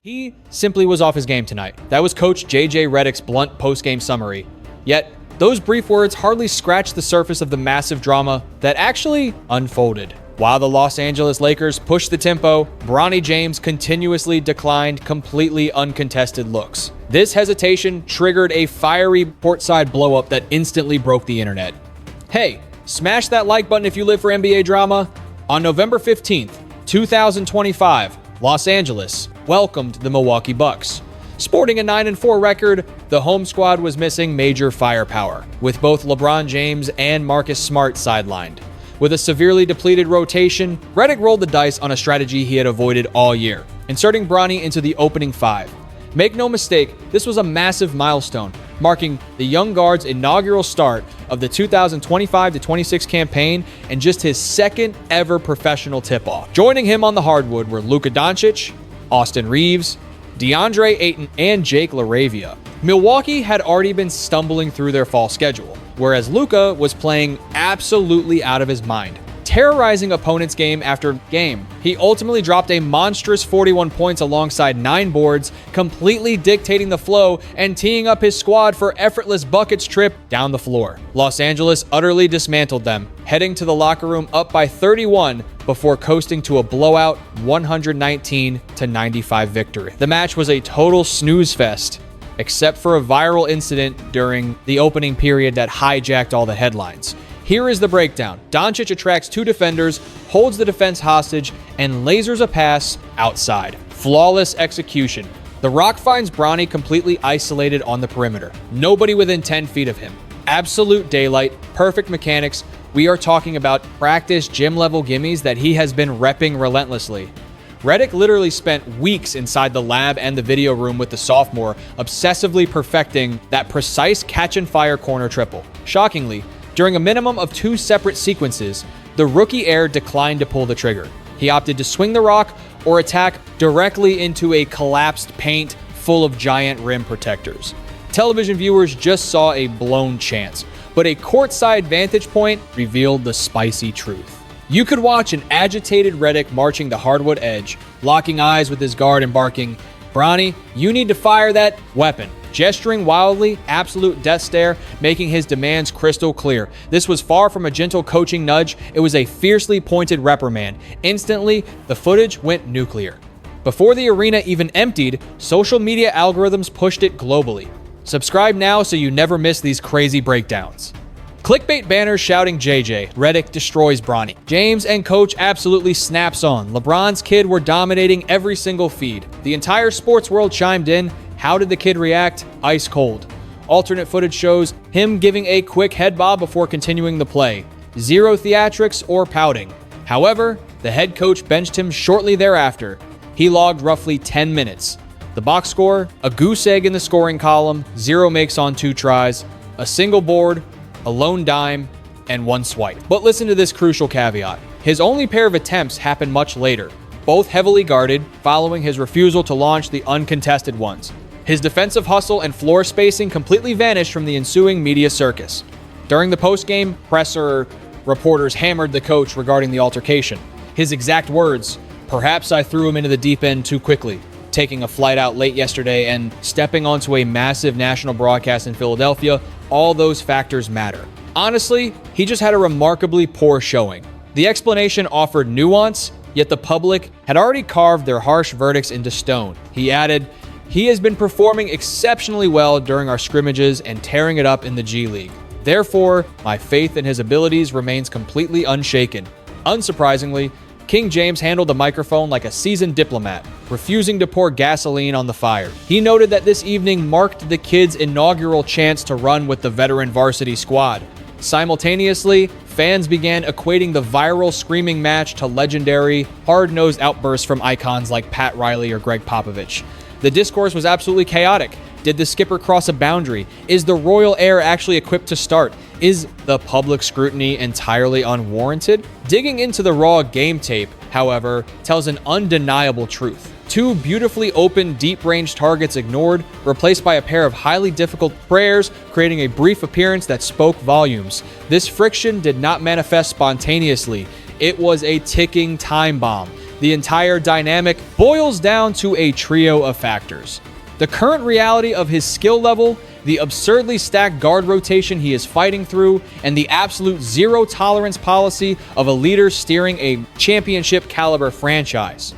He simply was off his game tonight. That was Coach JJ Redick's blunt post-game summary. Yet, those brief words hardly scratched the surface of the massive drama that actually unfolded. While the Los Angeles Lakers pushed the tempo, Bronny James continuously declined completely uncontested looks. This hesitation triggered a fiery courtside blow-up that instantly broke the internet. Hey, smash that like button if you live for NBA drama. On November 15th, 2025, Los Angeles welcomed the Milwaukee Bucks. Sporting a 9-4 record, the home squad was missing major firepower, with both LeBron James and Marcus Smart sidelined. With a severely depleted rotation, Redick rolled the dice on a strategy he had avoided all year, inserting Bronny into the opening five. Make no mistake, this was a massive milestone, marking the young guard's inaugural start of the 2025-26 campaign and just his second ever professional tip-off. Joining him on the hardwood were Luka Doncic, Austin Reaves, DeAndre Ayton, and Jake LaRavia. Milwaukee had already been stumbling through their fall schedule, whereas Luka was playing absolutely out of his mind, terrorizing opponents game after game. He ultimately dropped a monstrous 41 points alongside 9 boards, completely dictating the flow and teeing up his squad for effortless buckets trip down the floor. Los Angeles utterly dismantled them, heading to the locker room up by 31 before coasting to a blowout 119-95 victory. The match was a total snooze fest, except for a viral incident during the opening period that hijacked all the headlines. Here is the breakdown. Doncic attracts 2 defenders, holds the defense hostage, and lasers a pass outside. Flawless execution. The Rock finds Bronny completely isolated on the perimeter. Nobody within 10 feet of him. Absolute daylight, perfect mechanics. We are talking about practice gym-level gimmies that he has been repping relentlessly. Redick literally spent weeks inside the lab and the video room with the sophomore, obsessively perfecting that precise catch-and-fire corner triple. Shockingly, during a minimum of 2 separate sequences, the rookie heir declined to pull the trigger. He opted to swing the rock or attack directly into a collapsed paint full of giant rim protectors. Television viewers just saw a blown chance, but a courtside vantage point revealed the spicy truth. You could watch an agitated Redick marching the hardwood edge, locking eyes with his guard and barking, "Bronny, you need to fire that weapon." Gesturing wildly, absolute death stare, making his demands crystal clear. This was far from a gentle coaching nudge, it was a fiercely pointed reprimand. Instantly, the footage went nuclear. Before the arena even emptied, social media algorithms pushed it globally. Subscribe now so you never miss these crazy breakdowns. Clickbait banners shouting JJ, Redick destroys Bronny. James and coach absolutely snaps on. LeBron's kid were dominating every single feed. The entire sports world chimed in. How did the kid react? Ice cold. Alternate footage shows him giving a quick head bob before continuing the play. Zero theatrics or pouting. However, the head coach benched him shortly thereafter. He logged roughly 10 minutes. The box score, a goose egg in the scoring column, 0 makes on 2 tries, a single board, a lone dime, and 1 swipe. But listen to this crucial caveat. His only pair of attempts happened much later, both heavily guarded, following his refusal to launch the uncontested ones. His defensive hustle and floor spacing completely vanished from the ensuing media circus. During the post-game presser, reporters hammered the coach regarding the altercation. His exact words, "Perhaps I threw him into the deep end too quickly," taking a flight out late yesterday and stepping onto a massive national broadcast in Philadelphia, all those factors matter. Honestly, he just had a remarkably poor showing. The explanation offered nuance, yet the public had already carved their harsh verdicts into stone. He added, "He has been performing exceptionally well during our scrimmages and tearing it up in the G League. Therefore, my faith in his abilities remains completely unshaken." Unsurprisingly, King James handled the microphone like a seasoned diplomat, refusing to pour gasoline on the fire. He noted that this evening marked the kid's inaugural chance to run with the veteran varsity squad. Simultaneously, fans began equating the viral screaming match to legendary, hard-nosed outbursts from icons like Pat Riley or Greg Popovich. The discourse was absolutely chaotic. Did the skipper cross a boundary? Is the royal heir actually equipped to start? Is the public scrutiny entirely unwarranted? Digging into the raw game tape, however, tells an undeniable truth. 2 beautifully open, deep-range targets ignored, replaced by a pair of highly difficult prayers, creating a brief appearance that spoke volumes. This friction did not manifest spontaneously. It was a ticking time bomb. The entire dynamic boils down to a trio of factors: the current reality of his skill level, the absurdly stacked guard rotation he is fighting through, and the absolute zero tolerance policy of a leader steering a championship caliber franchise.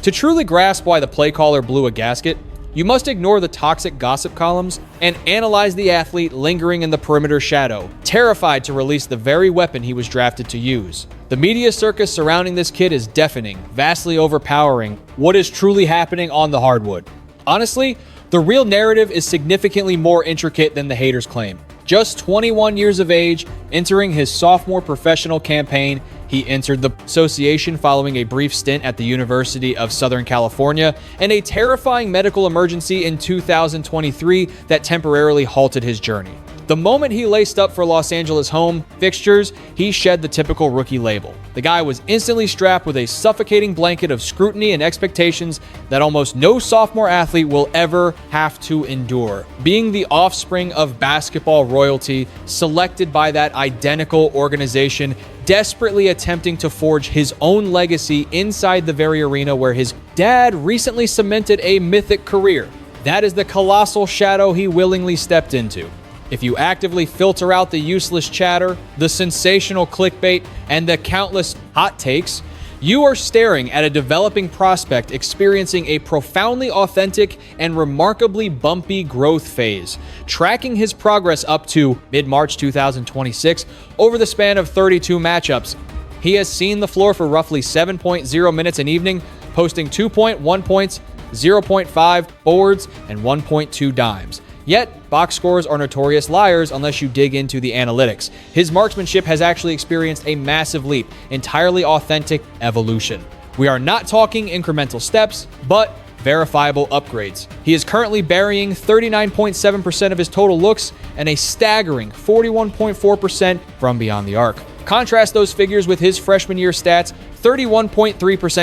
To truly grasp why the play caller blew a gasket, you must ignore the toxic gossip columns and analyze the athlete lingering in the perimeter shadow, terrified to release the very weapon he was drafted to use. The media circus surrounding this kid is deafening, vastly overpowering what is truly happening on the hardwood. Honestly, the real narrative is significantly more intricate than the haters claim. Just 21 years of age, entering his sophomore professional campaign, he entered the association following a brief stint at the University of Southern California and a terrifying medical emergency in 2023 that temporarily halted his journey. The moment he laced up for Los Angeles home fixtures, he shed the typical rookie label. The guy was instantly strapped with a suffocating blanket of scrutiny and expectations that almost no sophomore athlete will ever have to endure. Being the offspring of basketball royalty, selected by that identical organization, desperately attempting to forge his own legacy inside the very arena where his dad recently cemented a mythic career. That is the colossal shadow he willingly stepped into. If you actively filter out the useless chatter, the sensational clickbait, and the countless hot takes, you are staring at a developing prospect experiencing a profoundly authentic and remarkably bumpy growth phase. Tracking his progress up to mid-March 2026 over the span of 32 matchups, he has seen the floor for roughly 7.0 minutes an evening, posting 2.1 points, 0.5 boards, and 1.2 dimes. Yet, box scores are notorious liars unless you dig into the analytics. His marksmanship has actually experienced a massive leap, entirely authentic evolution. We are not talking incremental steps, but verifiable upgrades. He is currently burying 39.7% of his total looks and a staggering 41.4% from beyond the arc. Contrast those figures with his freshman year stats: 31.3%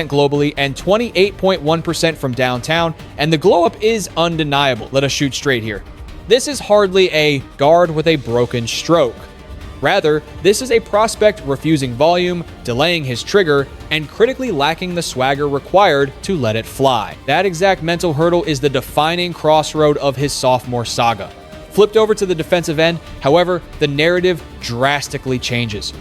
globally and 28.1% from downtown, and the glow up is undeniable. Let us shoot straight here. This is hardly a guard with a broken stroke. Rather, this is a prospect refusing volume, delaying his trigger, and critically lacking the swagger required to let it fly. That exact mental hurdle is the defining crossroad of his sophomore saga. Flipped over to the defensive end, however, the narrative drastically changes.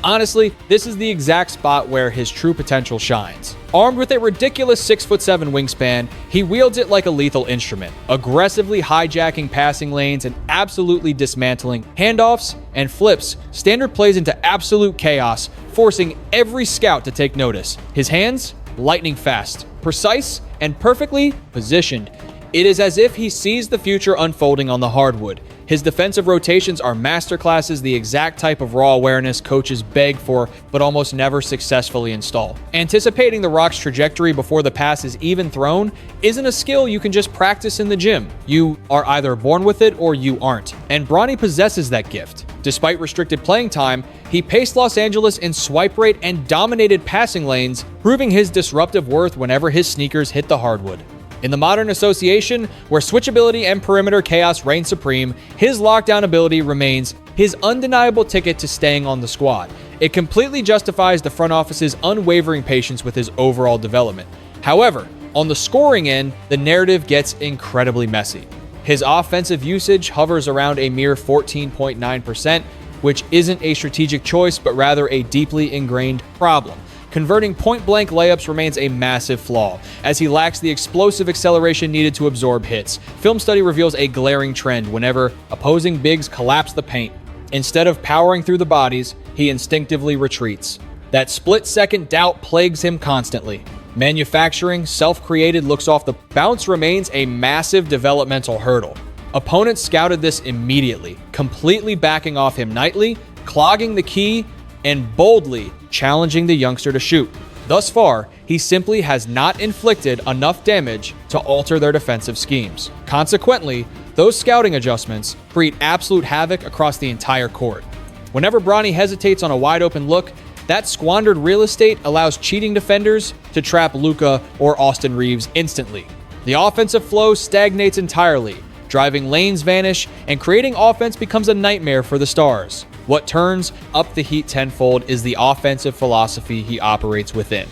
Honestly, this is the exact spot where his true potential shines. Armed with a ridiculous 6'7" wingspan, he wields it like a lethal instrument, aggressively hijacking passing lanes and absolutely dismantling handoffs and flips standard plays into absolute chaos, forcing every scout to take notice. His hands, lightning fast, precise, and perfectly positioned. It is as if he sees the future unfolding on the hardwood. His defensive rotations are masterclasses, the exact type of raw awareness coaches beg for but almost never successfully install. Anticipating the rock's trajectory before the pass is even thrown isn't a skill you can just practice in the gym. You are either born with it or you aren't, and Bronny possesses that gift. Despite restricted playing time, he paced Los Angeles in swipe rate and dominated passing lanes, proving his disruptive worth whenever his sneakers hit the hardwood. In the modern association, where switchability and perimeter chaos reign supreme, his lockdown ability remains his undeniable ticket to staying on the squad. It completely justifies the front office's unwavering patience with his overall development. However, on the scoring end, the narrative gets incredibly messy. His offensive usage hovers around a mere 14.9%, which isn't a strategic choice, but rather a deeply ingrained problem. Converting point-blank layups remains a massive flaw, as he lacks the explosive acceleration needed to absorb hits. Film study reveals a glaring trend whenever opposing bigs collapse the paint. Instead of powering through the bodies, he instinctively retreats. That split-second doubt plagues him constantly. Manufacturing self-created looks off the bounce remains a massive developmental hurdle. Opponents scouted this immediately, completely backing off him nightly, clogging the key, and boldly challenging the youngster to shoot. Thus far, he simply has not inflicted enough damage to alter their defensive schemes. Consequently, those scouting adjustments create absolute havoc across the entire court. Whenever Bronny hesitates on a wide-open look, that squandered real estate allows cheating defenders to trap Luka or Austin Reaves instantly. The offensive flow stagnates entirely, driving lanes vanish, and creating offense becomes a nightmare for the stars. What turns up the heat tenfold is the offensive philosophy he operates within.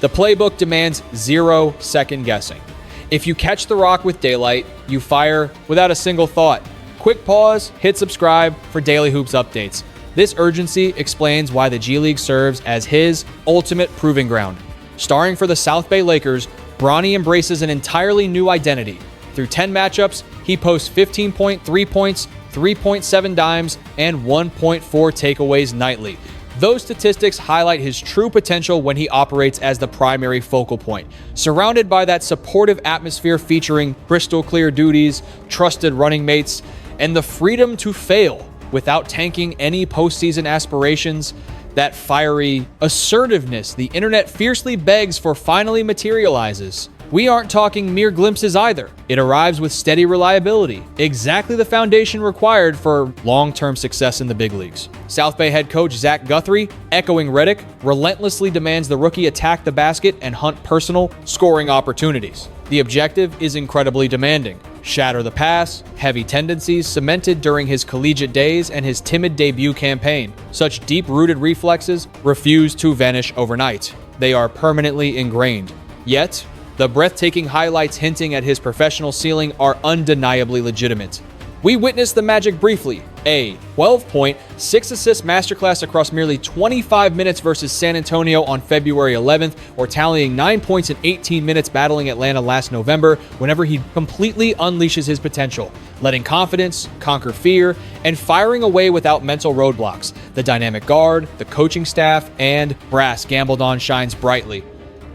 The playbook demands zero second guessing. If you catch the rock with daylight, you fire without a single thought. Quick pause, hit subscribe for daily hoops updates. This urgency explains why the G League serves as his ultimate proving ground. Starring for the South Bay Lakers, Bronny embraces an entirely new identity. Through 10 matchups, he posts 15.3 points, 3.7 dimes, and 1.4 takeaways nightly. Those statistics highlight his true potential when he operates as the primary focal point. Surrounded by that supportive atmosphere featuring crystal clear duties, trusted running mates, and the freedom to fail without tanking any postseason aspirations, that fiery assertiveness the internet fiercely begs for finally materializes. We aren't talking mere glimpses either. It arrives with steady reliability, exactly the foundation required for long-term success in the big leagues. South Bay head coach Zach Guthrie, echoing Redick, relentlessly demands the rookie attack the basket and hunt personal scoring opportunities. The objective is incredibly demanding. Shatter the pass, heavy tendencies cemented during his collegiate days and his timid debut campaign. Such deep-rooted reflexes refuse to vanish overnight. They are permanently ingrained. Yet, the breathtaking highlights hinting at his professional ceiling are undeniably legitimate. We witnessed the magic briefly. A 12-point, 6-assist masterclass across merely 25 minutes versus San Antonio on February 11th, or tallying 9 points in 18 minutes battling Atlanta last November, whenever he completely unleashes his potential, letting confidence conquer fear and firing away without mental roadblocks. The dynamic guard, the coaching staff, and brass gambled on shines brightly.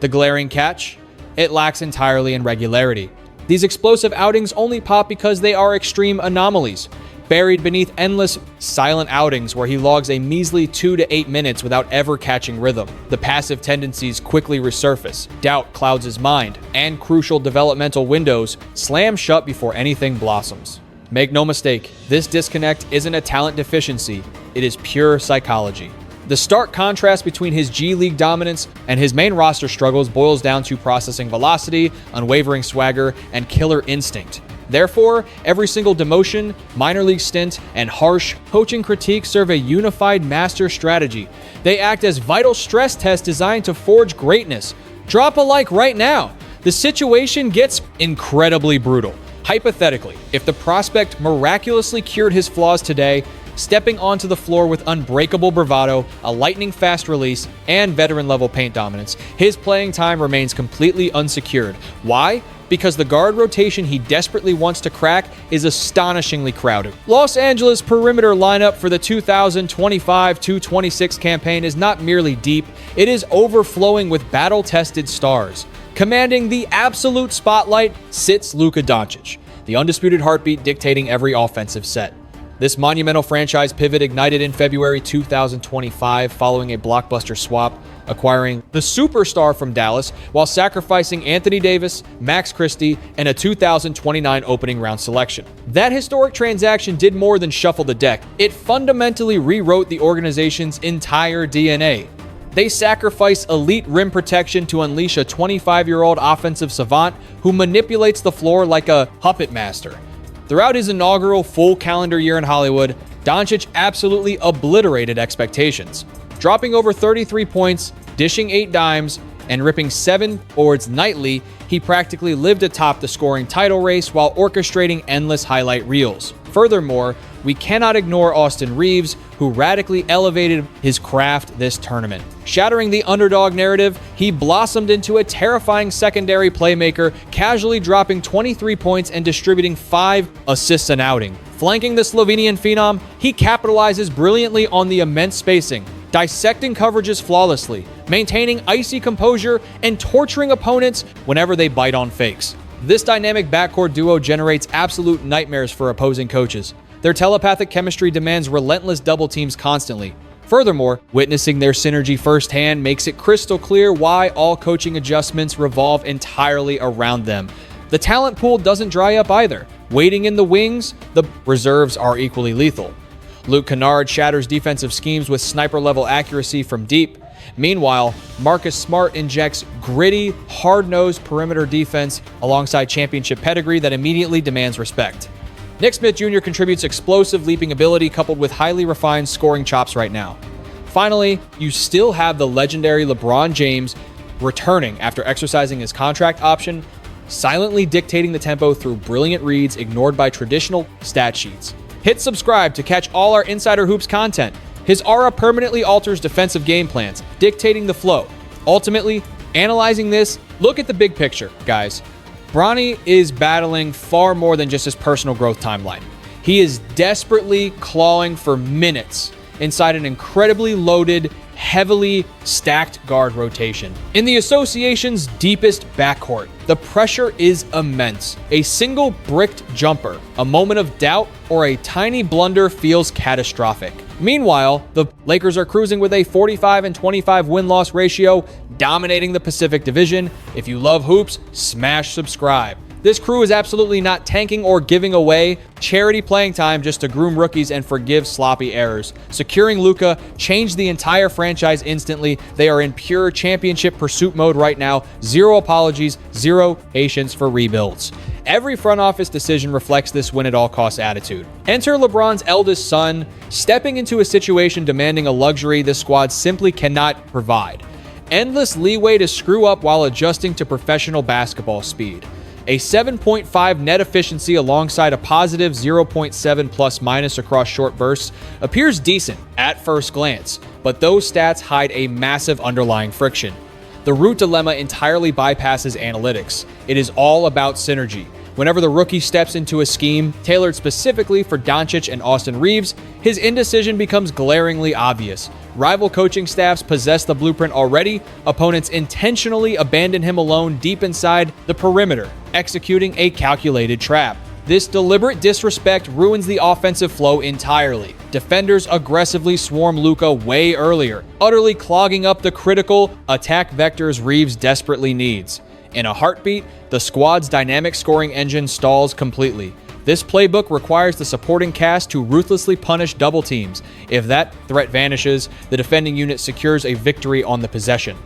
The glaring catch? It lacks entirely in regularity. These explosive outings only pop because they are extreme anomalies, buried beneath endless silent outings where he logs a measly 2 to 8 minutes without ever catching rhythm. The passive tendencies quickly resurface, doubt clouds his mind, and crucial developmental windows slam shut before anything blossoms. Make no mistake, this disconnect isn't a talent deficiency, it is pure psychology. The stark contrast between his G League dominance and his main roster struggles boils down to processing velocity, unwavering swagger, and killer instinct. Therefore, every single demotion, minor league stint, and harsh coaching critique serve a unified master strategy. They act as vital stress tests designed to forge greatness. Drop a like right now. The situation gets incredibly brutal. Hypothetically, if the prospect miraculously cured his flaws today, stepping onto the floor with unbreakable bravado, a lightning-fast release, and veteran-level paint dominance, his playing time remains completely unsecured. Why? Because the guard rotation he desperately wants to crack is astonishingly crowded. Los Angeles perimeter lineup for the 2025-26 campaign is not merely deep, it is overflowing with battle-tested stars. Commanding the absolute spotlight sits Luka Doncic, the undisputed heartbeat dictating every offensive set. This monumental franchise pivot ignited in February 2025 following a blockbuster swap, acquiring the superstar from Dallas while sacrificing Anthony Davis, Max Christie, and a 2029 opening round selection. That historic transaction did more than shuffle the deck. It fundamentally rewrote the organization's entire DNA. They sacrifice elite rim protection to unleash a 25-year-old offensive savant who manipulates the floor like a puppet master. Throughout his inaugural full calendar year in Hollywood, Doncic absolutely obliterated expectations. Dropping over 33 points, dishing 8 dimes, and ripping 7 boards nightly, he practically lived atop the scoring title race while orchestrating endless highlight reels. Furthermore, we cannot ignore Austin Reaves, who radically elevated his craft this tournament. Shattering the underdog narrative, he blossomed into a terrifying secondary playmaker, casually dropping 23 points and distributing 5 assists an outing. Flanking the Slovenian phenom, he capitalizes brilliantly on the immense spacing, dissecting coverages flawlessly, maintaining icy composure, and torturing opponents whenever they bite on fakes. This dynamic backcourt duo generates absolute nightmares for opposing coaches. Their telepathic chemistry demands relentless double teams constantly. Furthermore, witnessing their synergy firsthand makes it crystal clear why all coaching adjustments revolve entirely around them. The talent pool doesn't dry up either. Waiting in the wings, the reserves are equally lethal. Luke Kennard shatters defensive schemes with sniper-level accuracy from deep. Meanwhile, Marcus Smart injects gritty, hard-nosed perimeter defense alongside championship pedigree that immediately demands respect. Nick Smith Jr. contributes explosive leaping ability coupled with highly refined scoring chops right now. Finally, you still have the legendary LeBron James returning after exercising his contract option, silently dictating the tempo through brilliant reads ignored by traditional stat sheets. Hit subscribe to catch all our Insider Hoops content. His aura permanently alters defensive game plans, dictating the flow. Ultimately, analyzing this, look at the big picture, guys. Bronny is battling far more than just his personal growth timeline. He is desperately clawing for minutes inside an incredibly loaded, heavily stacked guard rotation. In the association's deepest backcourt, the pressure is immense. A single bricked jumper, a moment of doubt, or a tiny blunder feels catastrophic. Meanwhile, the Lakers are cruising with a 45-25 win-loss ratio, dominating the Pacific Division. If you love hoops, smash subscribe. This crew is absolutely not tanking or giving away charity playing time just to groom rookies and forgive sloppy errors. Securing Luka changed the entire franchise instantly. They are in pure championship pursuit mode right now. Zero apologies, zero patience for rebuilds. Every front office decision reflects this win-at-all-costs attitude. Enter LeBron's eldest son, stepping into a situation demanding a luxury this squad simply cannot provide. Endless leeway to screw up while adjusting to professional basketball speed. A 7.5 net efficiency alongside a positive 0.7 plus minus across short bursts appears decent at first glance, but those stats hide a massive underlying friction. The root dilemma entirely bypasses analytics. It is all about synergy. Whenever the rookie steps into a scheme tailored specifically for Doncic and Austin Reaves, his indecision becomes glaringly obvious. Rival coaching staffs possess the blueprint already. Opponents intentionally abandon him alone deep inside the perimeter, executing a calculated trap. This deliberate disrespect ruins the offensive flow entirely. Defenders aggressively swarm Luka way earlier, utterly clogging up the critical attack vectors Reaves desperately needs. In a heartbeat, the squad's dynamic scoring engine stalls completely. This playbook requires the supporting cast to ruthlessly punish double teams. If that threat vanishes, the defending unit secures a victory on the possession.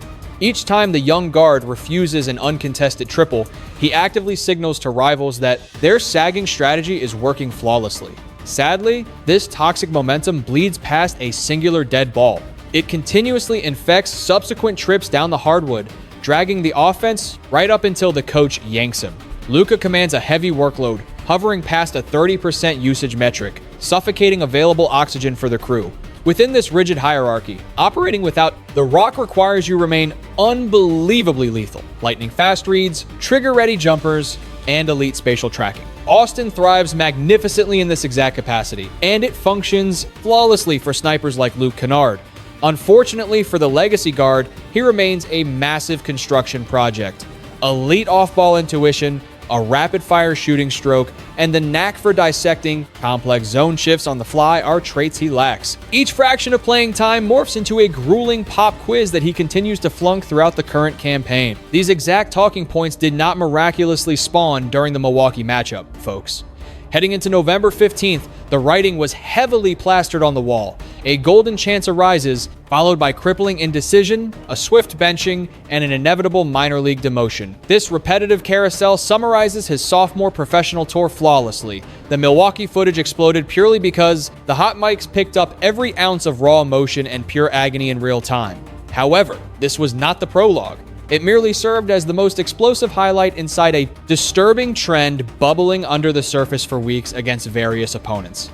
Each time the young guard refuses an uncontested triple, he actively signals to rivals that their sagging strategy is working flawlessly. Sadly, this toxic momentum bleeds past a singular dead ball. It continuously infects subsequent trips down the hardwood, dragging the offense right up until the coach yanks him. Luka commands a heavy workload, hovering past a 30% usage metric, suffocating available oxygen for the crew. Within this rigid hierarchy, operating without the rock requires you remain unbelievably lethal. Lightning fast reads, trigger-ready jumpers, and elite spatial tracking. Austin thrives magnificently in this exact capacity, and it functions flawlessly for snipers like Luke Kennard. Unfortunately for the legacy guard, he remains a massive construction project. Elite off-ball intuition, a rapid-fire shooting stroke, and the knack for dissecting complex zone shifts on the fly are traits he lacks. Each fraction of playing time morphs into a grueling pop quiz that he continues to flunk throughout the current campaign. These exact talking points did not miraculously spawn during the Milwaukee matchup, folks. Heading into November 15th, the writing was heavily plastered on the wall. A golden chance arises, followed by crippling indecision, a swift benching, and an inevitable minor league demotion. This repetitive carousel summarizes his sophomore professional tour flawlessly. The Milwaukee footage exploded purely because the hot mics picked up every ounce of raw emotion and pure agony in real time. However, this was not the prologue. It merely served as the most explosive highlight inside a disturbing trend bubbling under the surface for weeks against various opponents.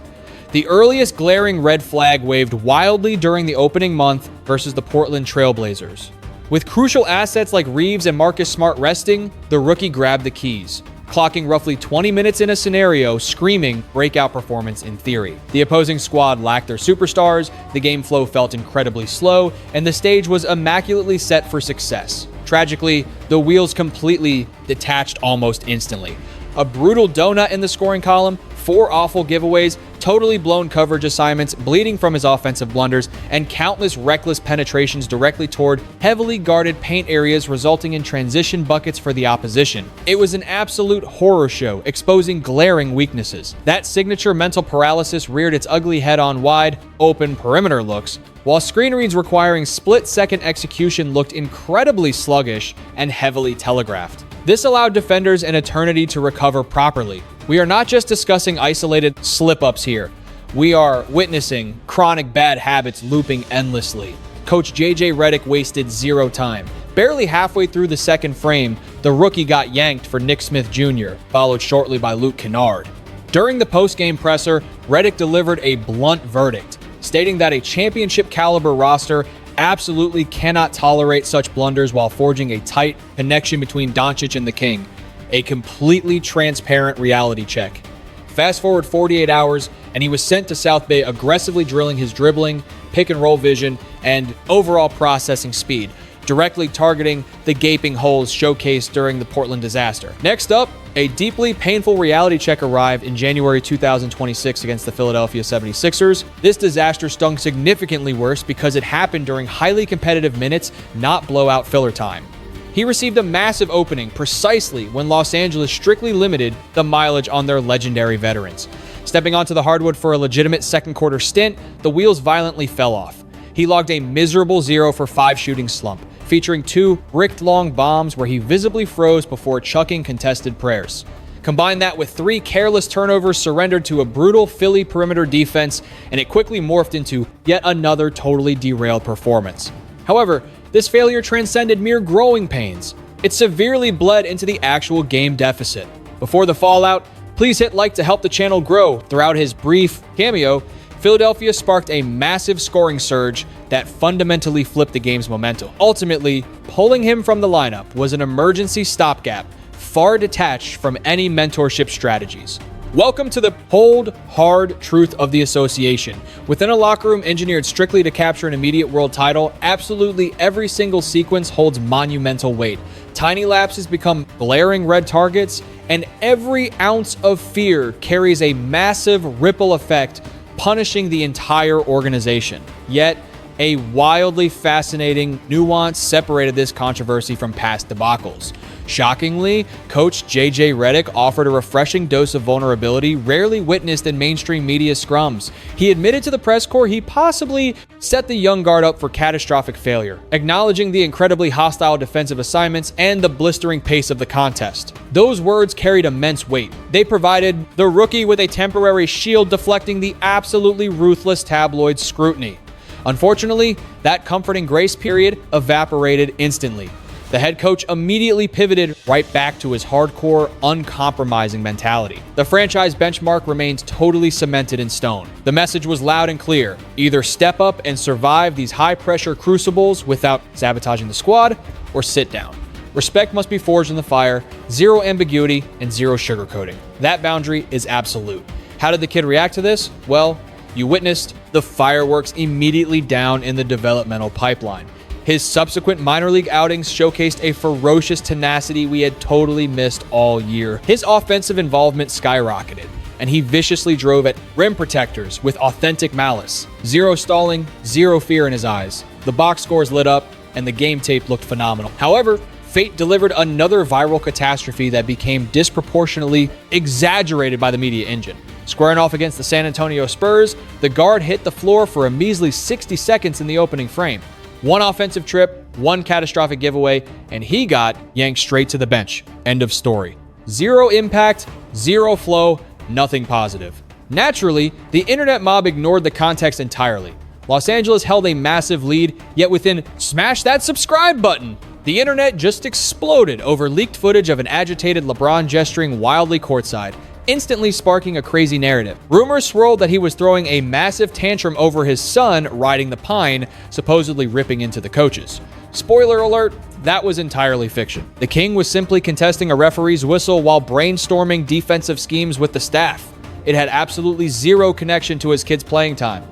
The earliest glaring red flag waved wildly during the opening month versus the Portland Trail Blazers. With crucial assets like Reaves and Marcus Smart resting, the rookie grabbed the keys, clocking roughly 20 minutes in a scenario, screaming breakout performance in theory. The opposing squad lacked their superstars, the game flow felt incredibly slow, and the stage was immaculately set for success. Tragically, the wheels completely detached almost instantly. A brutal donut in the scoring column, 4 awful giveaways, totally blown coverage assignments bleeding from his offensive blunders, and countless reckless penetrations directly toward heavily guarded paint areas, resulting in transition buckets for the opposition. It was an absolute horror show, exposing glaring weaknesses. That signature mental paralysis reared its ugly head on wide, open perimeter looks, while screen reads requiring split-second execution looked incredibly sluggish and heavily telegraphed. This allowed defenders an eternity to recover properly. We are not just discussing isolated slip-ups here. We are witnessing chronic bad habits looping endlessly. Coach JJ Redick wasted zero time, Barely halfway through the second frame, the rookie got yanked for Nick Smith Jr., followed shortly by Luke Kennard. During the post-game presser, Redick delivered a blunt verdict, stating that a championship-caliber roster absolutely cannot tolerate such blunders while forging a tight connection between Doncic and the King. A completely transparent reality check. Fast forward 48 hours, and he was sent to South Bay aggressively drilling his dribbling, pick-and-roll vision, and overall processing speed, directly targeting the gaping holes showcased during the Portland disaster. Next up, a deeply painful reality check arrived in January 2026 against the Philadelphia 76ers. This disaster stung significantly worse because it happened during highly competitive minutes, not blowout filler time. He received a massive opening precisely when Los Angeles strictly limited the mileage on their legendary veterans. Stepping onto the hardwood for a legitimate second quarter stint, the wheels violently fell off. He logged a miserable 0 for 5 shooting slump, featuring 2 bricked-long bombs where he visibly froze before chucking contested prayers. Combine that with 3 careless turnovers surrendered to a brutal Philly perimeter defense, and it quickly morphed into yet another totally derailed performance. However, this failure transcended mere growing pains. It severely bled into the actual game deficit. Before the fallout, please hit like to help the channel grow. Throughout his brief cameo, Philadelphia sparked a massive scoring surge that fundamentally flipped the game's momentum. Ultimately, pulling him from the lineup was an emergency stopgap, far detached from any mentorship strategies. Welcome to the cold, hard truth of the association. Within a locker room engineered strictly to capture an immediate world title, absolutely every single sequence holds monumental weight. Tiny lapses become glaring red targets, and every ounce of fear carries a massive ripple effect, punishing the entire organization. Yet, a wildly fascinating nuance separated this controversy from past debacles. Shockingly, coach JJ Redick offered a refreshing dose of vulnerability rarely witnessed in mainstream media scrums. He admitted to the press corps he possibly set the young guard up for catastrophic failure, acknowledging the incredibly hostile defensive assignments and the blistering pace of the contest. Those words carried immense weight. They provided the rookie with a temporary shield deflecting the absolutely ruthless tabloid scrutiny. Unfortunately, that comforting grace period evaporated instantly. The head coach immediately pivoted right back to his hardcore, uncompromising mentality. The franchise benchmark remains totally cemented in stone. The message was loud and clear: either step up and survive these high-pressure crucibles without sabotaging the squad, or sit down. Respect must be forged in the fire, zero ambiguity, and zero sugarcoating. That boundary is absolute. How did the kid react to this? Well, you witnessed the fireworks immediately down in the developmental pipeline. His subsequent minor league outings showcased a ferocious tenacity we had totally missed all year. His offensive involvement skyrocketed, and he viciously drove at rim protectors with authentic malice. Zero stalling, zero fear in his eyes. The box scores lit up, and the game tape looked phenomenal. However, fate delivered another viral catastrophe that became disproportionately exaggerated by the media engine. Squaring off against the San Antonio Spurs, the guard hit the floor for a measly 60 seconds in the opening frame. One offensive trip, one catastrophic giveaway, and he got yanked straight to the bench. End of story. Zero impact, zero flow, nothing positive. Naturally, the internet mob ignored the context entirely. Los Angeles held a massive lead, yet within smash that subscribe button, the internet just exploded over leaked footage of an agitated LeBron gesturing wildly courtside, instantly sparking a crazy narrative. Rumors swirled that he was throwing a massive tantrum over his son riding the pine, supposedly ripping into the coaches. Spoiler alert, that was entirely fiction. The King was simply contesting a referee's whistle while brainstorming defensive schemes with the staff. It had absolutely zero connection to his kid's playing time.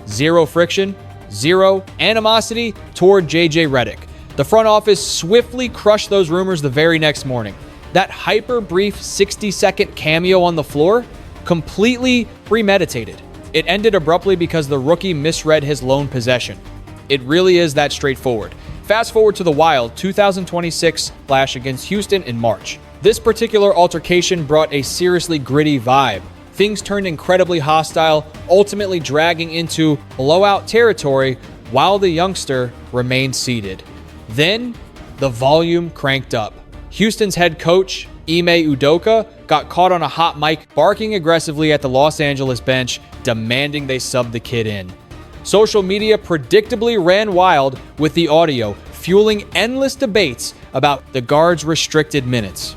Zero friction, zero animosity toward JJ Redick. The front office swiftly crushed those rumors the very next morning. That hyper-brief 60-second cameo on the floor, completely premeditated. It ended abruptly because the rookie misread his lone possession. It really is that straightforward. Fast forward to the Wild 2026 clash against Houston in March. This particular altercation brought a seriously gritty vibe. Things turned incredibly hostile, ultimately dragging into blowout territory while the youngster remained seated. Then, the volume cranked up. Houston's head coach, Ime Udoka, got caught on a hot mic barking aggressively at the Los Angeles bench, demanding they sub the kid in. Social media predictably ran wild with the audio, fueling endless debates about the guard's restricted minutes.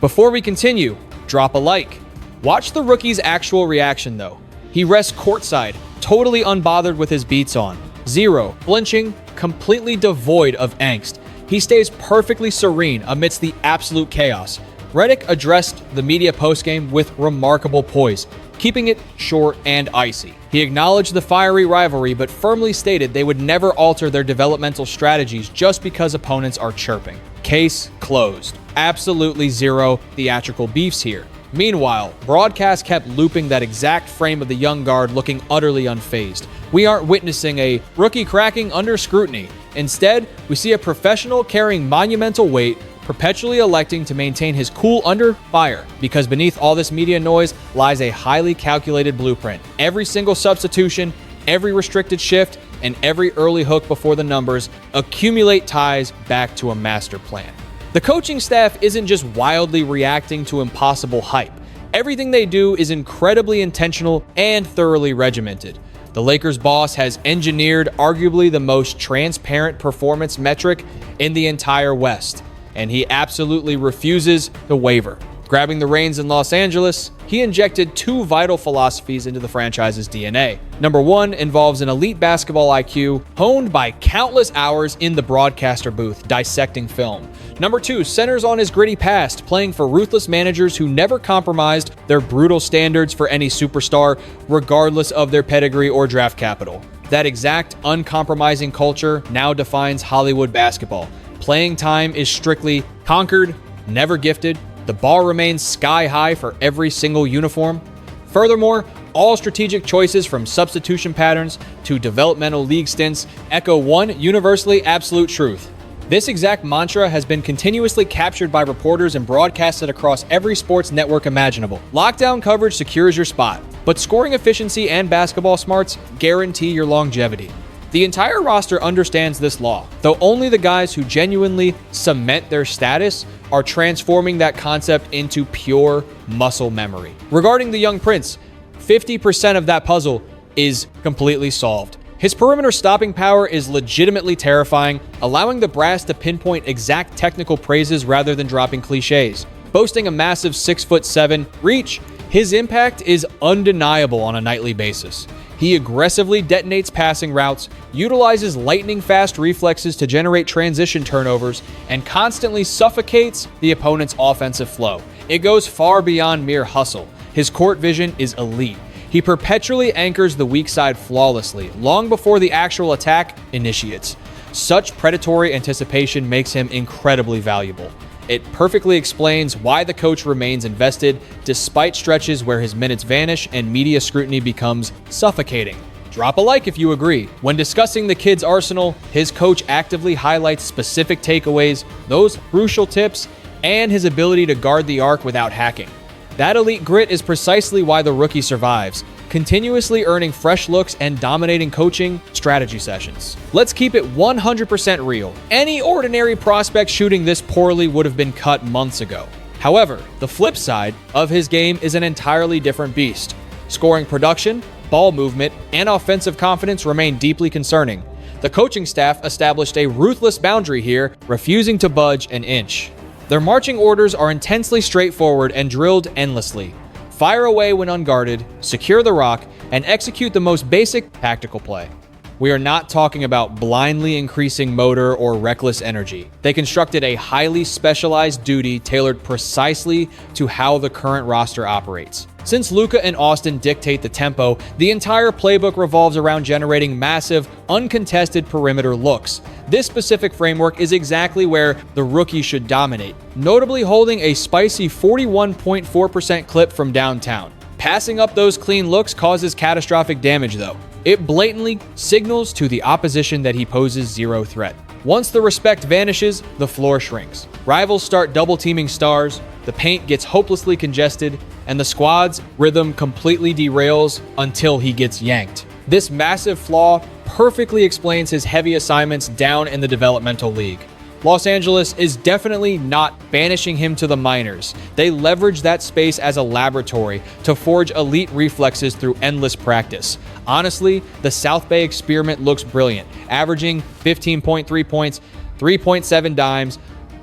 Before we continue, drop a like. Watch the rookie's actual reaction though. He rests courtside, totally unbothered with his beats on. Zero, flinching, completely devoid of angst. He stays perfectly serene amidst the absolute chaos. Redick addressed the media postgame with remarkable poise, keeping it short and icy. He acknowledged the fiery rivalry, but firmly stated they would never alter their developmental strategies just because opponents are chirping. Case closed. Absolutely zero theatrical beefs here. Meanwhile, broadcast kept looping that exact frame of the young guard looking utterly unfazed. We aren't witnessing a rookie cracking under scrutiny. Instead, we see a professional carrying monumental weight, perpetually electing to maintain his cool under fire, because beneath all this media noise lies a highly calculated blueprint. Every single substitution, every restricted shift, and every early hook before the numbers accumulate ties back to a master plan. The coaching staff isn't just wildly reacting to impossible hype. Everything they do is incredibly intentional and thoroughly regimented. The Lakers' boss has engineered arguably the most transparent performance metric in the entire West, and he absolutely refuses to waver. Grabbing the reins in Los Angeles, he injected two vital philosophies into the franchise's DNA. Number one involves an elite basketball IQ honed by countless hours in the broadcaster booth dissecting film. Number two centers on his gritty past, playing for ruthless managers who never compromised their brutal standards for any superstar, regardless of their pedigree or draft capital. That exact uncompromising culture now defines Hollywood basketball. Playing time is strictly conquered, never gifted. The bar remains sky high for every single uniform. Furthermore, all strategic choices from substitution patterns to developmental league stints echo one universally absolute truth. This exact mantra has been continuously captured by reporters and broadcasted across every sports network imaginable. Lockdown coverage secures your spot, but scoring efficiency and basketball smarts guarantee your longevity. The entire roster understands this law, though only the guys who genuinely cement their status are transforming that concept into pure muscle memory. Regarding the young prince, 50% of that puzzle is completely solved. His perimeter stopping power is legitimately terrifying, allowing the brass to pinpoint exact technical praises rather than dropping cliches. Boasting a massive 6'7" reach, his impact is undeniable on a nightly basis. He aggressively detonates passing routes, utilizes lightning-fast reflexes to generate transition turnovers, and constantly suffocates the opponent's offensive flow. It goes far beyond mere hustle. His court vision is elite. He perpetually anchors the weak side flawlessly, long before the actual attack initiates. Such predatory anticipation makes him incredibly valuable. It perfectly explains why the coach remains invested despite stretches where his minutes vanish and media scrutiny becomes suffocating. Drop a like if you agree. When discussing the kid's arsenal, his coach actively highlights specific takeaways, those crucial tips, and his ability to guard the arc without hacking. That elite grit is precisely why the rookie survives, continuously earning fresh looks and dominating coaching strategy sessions. Let's keep it 100% real. Any ordinary prospect shooting this poorly would have been cut months ago. However, the flip side of his game is an entirely different beast. Scoring production, ball movement, and offensive confidence remain deeply concerning. The coaching staff established a ruthless boundary here, refusing to budge an inch. Their marching orders are intensely straightforward and drilled endlessly. Fire away when unguarded, secure the rock, and execute the most basic tactical play. We are not talking about blindly increasing motor or reckless energy. They constructed a highly specialized duty tailored precisely to how the current roster operates. Since Luka and Austin dictate the tempo, the entire playbook revolves around generating massive, uncontested perimeter looks. This specific framework is exactly where the rookie should dominate, notably holding a spicy 41.4% clip from downtown. Passing up those clean looks causes catastrophic damage though. It blatantly signals to the opposition that he poses zero threat. Once the respect vanishes, the floor shrinks. Rivals start double-teaming stars, the paint gets hopelessly congested, and the squad's rhythm completely derails until he gets yanked. This massive flaw perfectly explains his heavy assignments down in the developmental league. Los Angeles is definitely not banishing him to the minors. They leverage that space as a laboratory to forge elite reflexes through endless practice. Honestly, the South Bay experiment looks brilliant, averaging 15.3 points, 3.7 dimes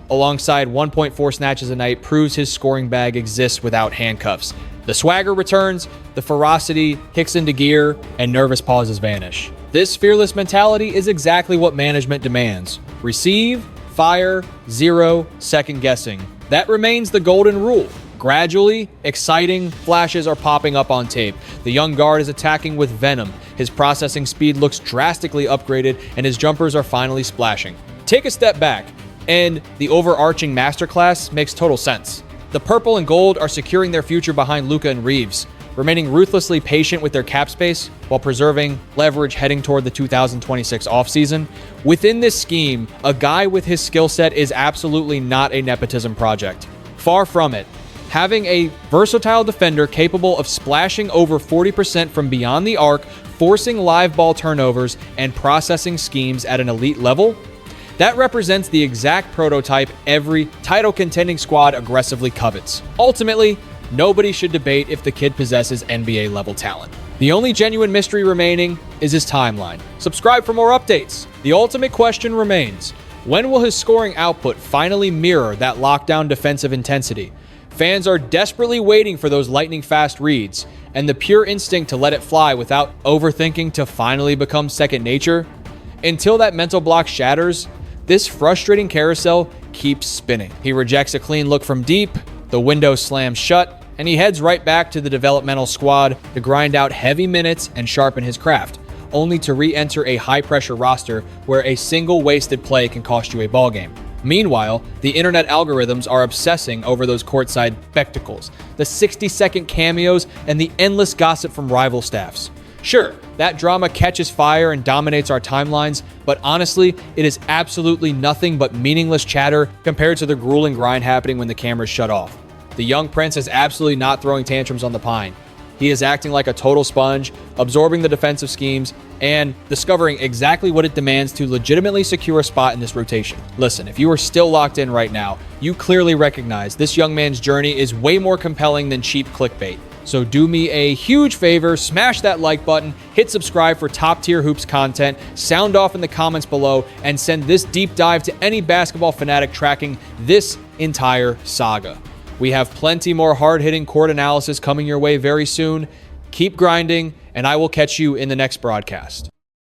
alongside 1.4 snatches a night proves his scoring bag exists without handcuffs. The swagger returns, the ferocity kicks into gear, and nervous pauses vanish. This fearless mentality is exactly what management demands. Receive, fire, zero, second guessing. That remains the golden rule. Gradually, exciting flashes are popping up on tape. The young guard is attacking with venom. His processing speed looks drastically upgraded, and his jumpers are finally splashing. Take a step back, and the overarching masterclass makes total sense. The purple and gold are securing their future behind Luka and Reaves, remaining ruthlessly patient with their cap space while preserving leverage heading toward the 2026 offseason. Within this scheme, a guy with his skill set is absolutely not a nepotism project. Far from it. Having a versatile defender capable of splashing over 40% from beyond the arc, forcing live ball turnovers, and processing schemes at an elite level, that represents the exact prototype every title contending squad aggressively covets. Ultimately, nobody should debate if the kid possesses NBA level talent. The only genuine mystery remaining is his timeline. Subscribe for more updates. The ultimate question remains: when will his scoring output finally mirror that lockdown defensive intensity? Fans are desperately waiting for those lightning-fast reads, and the pure instinct to let it fly without overthinking to finally become second nature. Until that mental block shatters, this frustrating carousel keeps spinning. He rejects a clean look from deep, the window slams shut, and he heads right back to the developmental squad to grind out heavy minutes and sharpen his craft, only to re-enter a high-pressure roster where a single wasted play can cost you a ballgame. Meanwhile, the internet algorithms are obsessing over those courtside spectacles, the 60-second cameos, and the endless gossip from rival staffs. Sure, that drama catches fire and dominates our timelines, but honestly, it is absolutely nothing but meaningless chatter compared to the grueling grind happening when the cameras shut off. The young prince is absolutely not throwing tantrums on the pine. He is acting like a total sponge, absorbing the defensive schemes, and discovering exactly what it demands to legitimately secure a spot in this rotation. Listen, if you are still locked in right now, you clearly recognize this young man's journey is way more compelling than cheap clickbait. So do me a huge favor, smash that like button, hit subscribe for top tier hoops content, sound off in the comments below, and send this deep dive to any basketball fanatic tracking this entire saga. We have plenty more hard-hitting court analysis coming your way very soon. Keep grinding, and I will catch you in the next broadcast.